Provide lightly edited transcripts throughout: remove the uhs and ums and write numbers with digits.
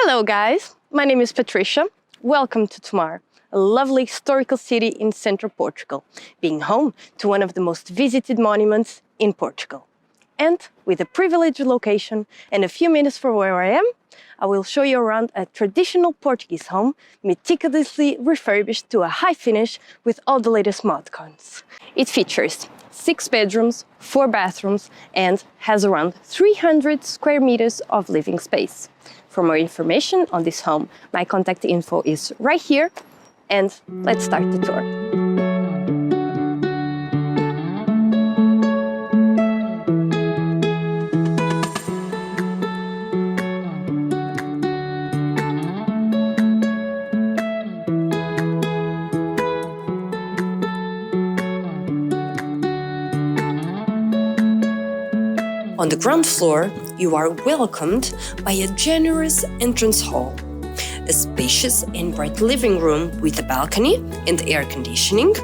Hello guys, my name is Patricia. Welcome to Tomar, a lovely historical city in central Portugal, being home to one of the most visited monuments in Portugal. And with a privileged location and a few minutes from where I am, I will show you around a traditional Portuguese home, meticulously refurbished to a high finish with all the latest mod cons. It features 6 bedrooms, 4 bathrooms, and has around 300 square meters of living space. For more information on this home, my contact info is right here, and let's start the tour. On the ground floor, you are welcomed by a generous entrance hall, a spacious and bright living room with a balcony and air conditioning,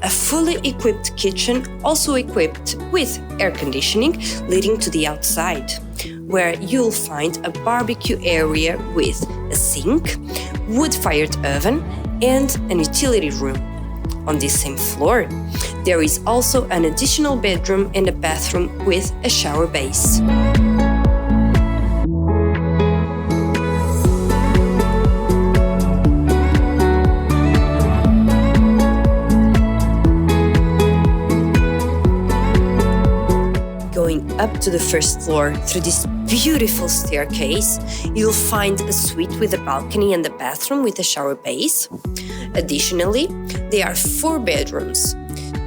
a fully equipped kitchen also equipped with air conditioning leading to the outside, where you'll find a barbecue area with a sink, wood-fired oven, and an utility room. On this same floor, there is also an additional bedroom and a bathroom with a shower base. Going up to the first floor through this beautiful staircase, you'll find a suite with a balcony and a bathroom with a shower base. Additionally, there are 4 bedrooms,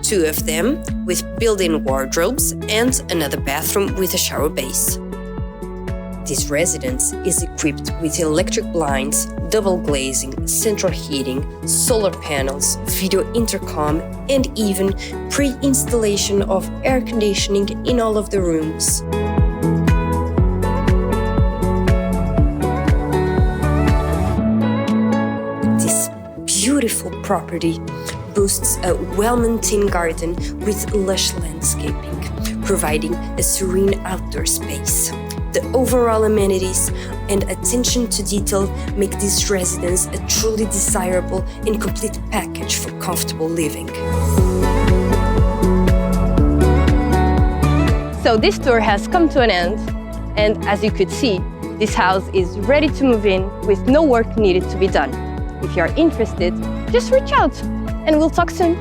2 of them with built-in wardrobes and another bathroom with a shower base. This residence is equipped with electric blinds, double glazing, central heating, solar panels, video intercom, and even pre-installation of air conditioning in all of the rooms. This beautiful property boasts a well-maintained garden with lush landscaping, providing a serene outdoor space. The overall amenities and attention to detail make this residence a truly desirable and complete package for comfortable living. So this tour has come to an end, and as you could see, this house is ready to move in with no work needed to be done. If you are interested, just reach out and we'll talk soon.